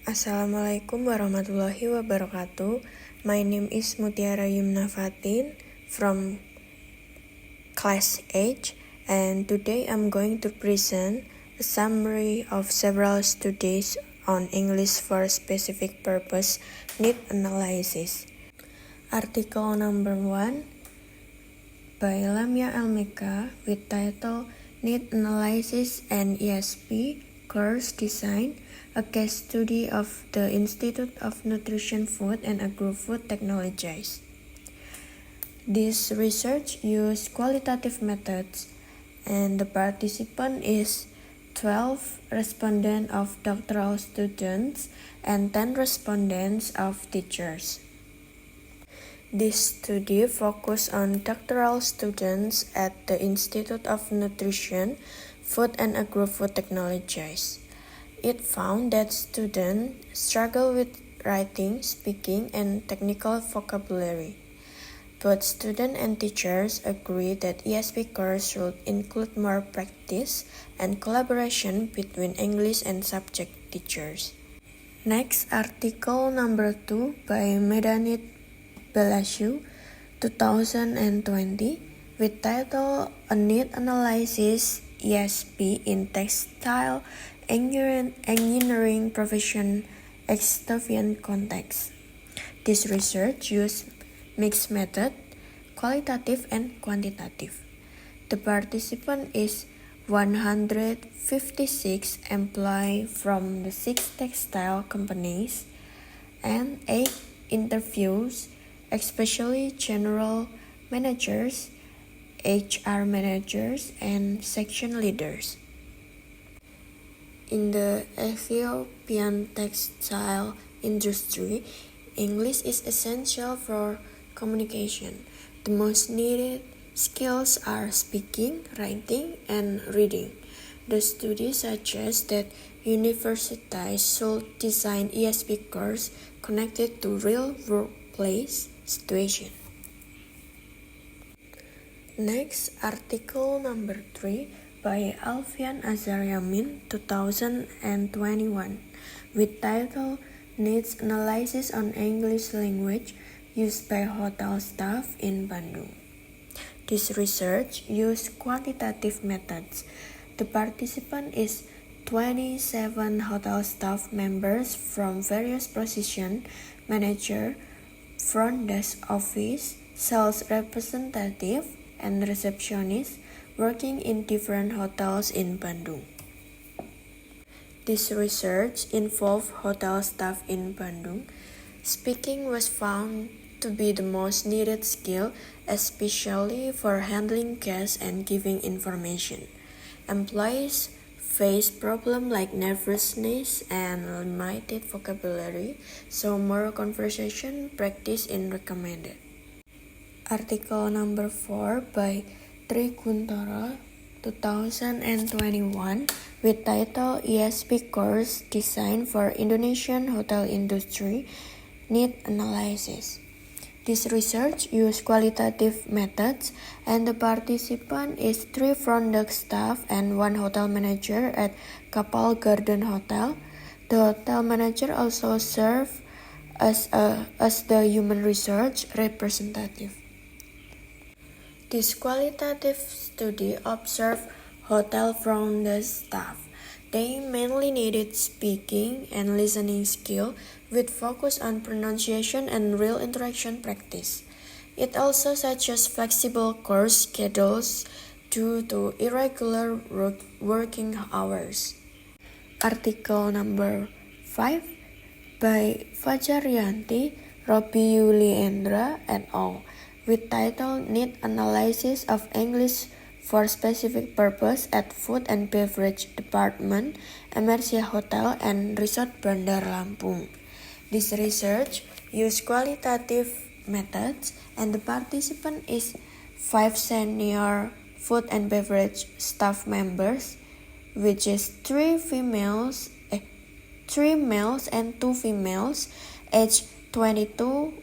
Assalamualaikum warahmatullahi wabarakatuh. My name is Mutiara Yumna Fatin from class H, and today I'm going to present a summary of several studies on English for specific purpose need analysis. Article number 1 by Lamia Almeka with title Need Analysis and ESP Course Design, a case study of the Institute of Nutrition, Food and Agro-Food Technologies. This research used qualitative methods, and the participant is 12 respondents of doctoral students and 10 respondents of teachers. This study focused on doctoral students at the Institute of Nutrition, Food and Agro-Food Technologies. It found that students struggle with writing, speaking, and technical vocabulary. Both students and teachers agree that ESP course should include more practice and collaboration between English and subject teachers. Next, article number 2 by Medanit Belashu, 2020, with title A Need Analysis ESP in Textile Engineering Profession Extrovert Context. This research used mixed method, qualitative and quantitative. The participant is 156 employees from the 6 textile companies and 8 interviews, especially general managers, HR managers, and section leaders. In the Ethiopian textile industry, English is essential for communication. The most needed skills are speaking, writing, and reading. The study suggests that universities should design ESP courses connected to real workplace situation. Next, article number 3 by Alfian Azaryamin, 2021, with title Needs Analysis on English Language Used by Hotel Staff in Bandung. This research used quantitative methods. The participant is 27 hotel staff members from various positions: manager, front desk office, sales representative, and receptionist working in different hotels in Bandung. This research involved hotel staff in Bandung. Speaking was found to be the most needed skill, especially for handling guests and giving information. Employees face problems like nervousness and limited vocabulary, so more conversation practice is recommended. Article number 4 by Tri Kuntoro, 2021, with title ESP Course Design for Indonesian Hotel Industry Need Analysis. This research used qualitative methods, and the participant is 3 front desk staff and 1 hotel manager at Kapal Garden Hotel. The hotel manager also served as the human research representative. This qualitative study observed hotel front desk staff. They mainly needed speaking and listening skill with focus on pronunciation and real interaction practice. It also suggests flexible course schedules due to irregular working hours. Article number 5 by Fajar Rianti, Robi Yuliendra et al. With title Need Analysis of English for Specific Purpose at Food and Beverage Department, Emersia Hotel and Resort Bandar Lampung. This research used qualitative methods, and the participant is 5 senior food and beverage staff members, which is 3 males and 2 females, aged 22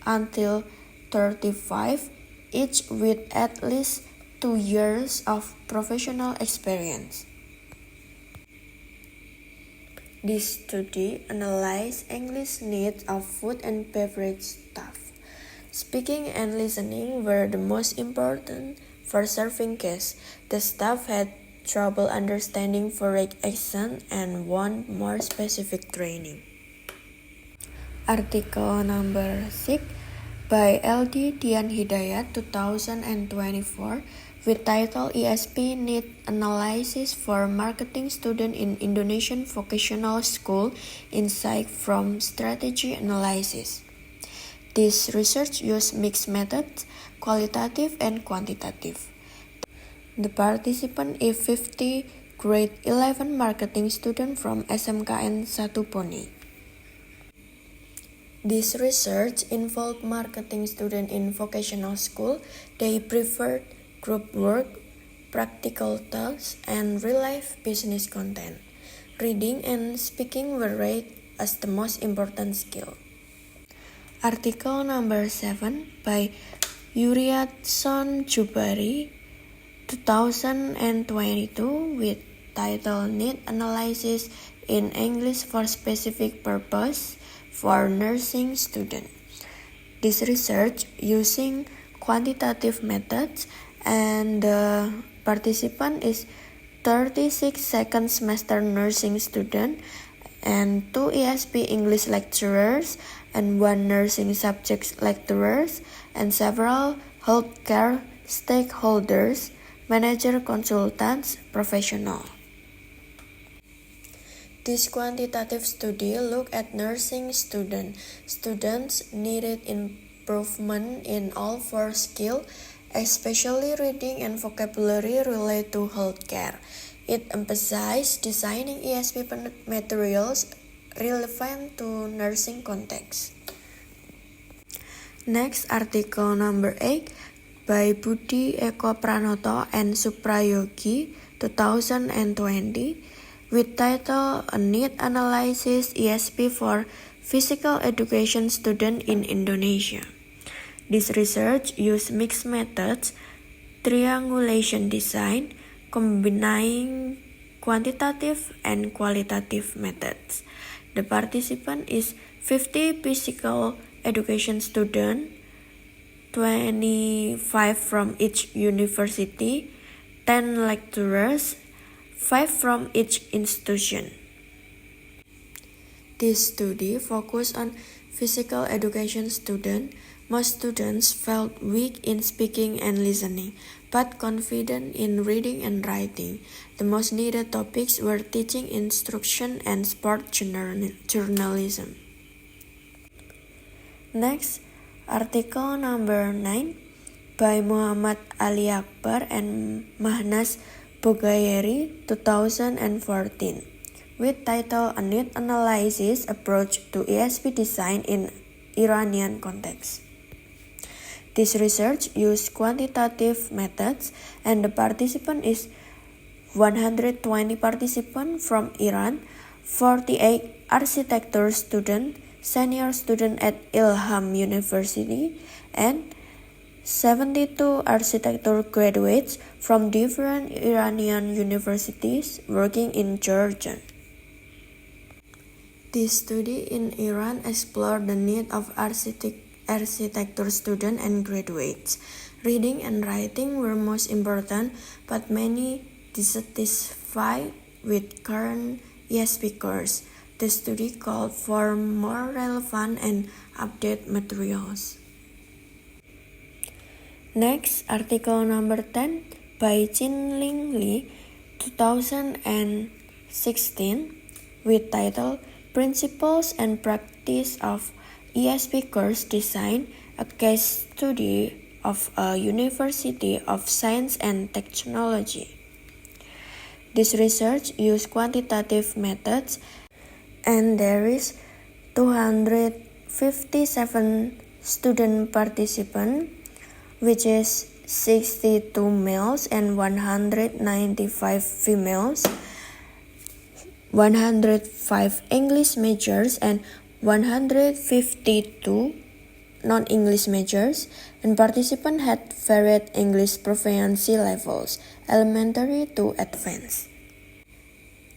until 35, each with at least 2 years of professional experience. This study analyzed English needs of food and beverage staff. Speaking and listening were the most important for serving guests. The staff had trouble understanding foreign accent and want more specific training. Article number 6 by LD Dian Hidayat 2024 with title ESP Need Analysis for Marketing Student in Indonesian Vocational School Insight from Strategy Analysis. This research used mixed methods, qualitative and quantitative. The participant is 50 grade 11 marketing student from SMKN 1 Poni. This research involved marketing students in vocational school. They preferred group work, practical tasks, and real-life business content. Reading and speaking were rated as the most important skill. Article number 7 by Yuriatson Jubari 2022 with title Need Analysis in English for Specific Purpose for Nursing Students. This research using quantitative methods and the participant is 36 second semester nursing student and 2 ESP English lecturers and 1 nursing subjects lecturers and several healthcare stakeholders, manager, consultants, professional. This quantitative study looked at nursing students. Students needed improvement in all 4 skills, especially reading and vocabulary related to healthcare. It emphasized designing ESP materials relevant to nursing context. Next, article number 8 by Budi Eko Pranoto and Suprayogi 2020 with title A Need Analysis ESP for Physical Education Student in Indonesia. This research used mixed methods, triangulation design, combining quantitative and qualitative methods. The participant is 50 physical education students, 25 from each university, 10 lecturers, 5 from each institution. This study focused on physical education students. Most students felt weak in speaking and listening, but confident in reading and writing. The most needed topics were teaching instruction and sport journalism. Next, article number 9 by Muhammad Ali Akbar and Mahnas Bogayeri 2014 with title A Need Analysis Approach to ESP Design in Iranian Context. This research used quantitative methods and the participant is 120 participants from Iran, 48 architecture students, senior student at Ilham University, and 72 architecture graduates from different Iranian universities working in Georgia. This study in Iran explored the need of architecture students and graduates. Reading and writing were most important, but many dissatisfied with current ESP course. The study called for more relevant and updated materials. Next, article number 10 by Chin-Ling Lee 2016 with title Principles and Practice of ESP Course Design, a case study of a University of Science and Technology. This research used quantitative methods and there is 257 student participants, which is 62 males and 195 females, 105 English majors and 152 non-English majors, and participants had varied English proficiency levels, elementary to advanced.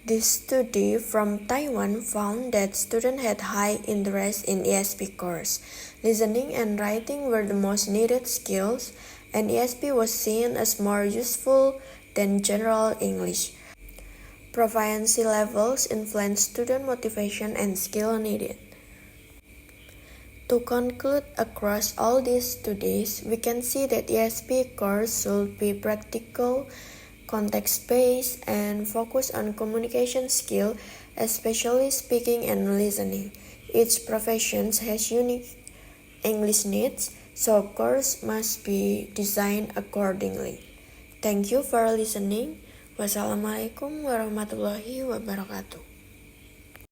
This study from Taiwan found that students had high interest in ESP course. Listening and writing were the most needed skills, and ESP was seen as more useful than general English. Proficiency levels influence student motivation and skill needed. To conclude, across all these studies, we can see that ESP course should be practical, context-based, and focus on communication skill, especially speaking and listening. Each profession has unique English needs, so course must be designed accordingly. Thank you for listening. Wassalamualaikum warahmatullahi wabarakatuh.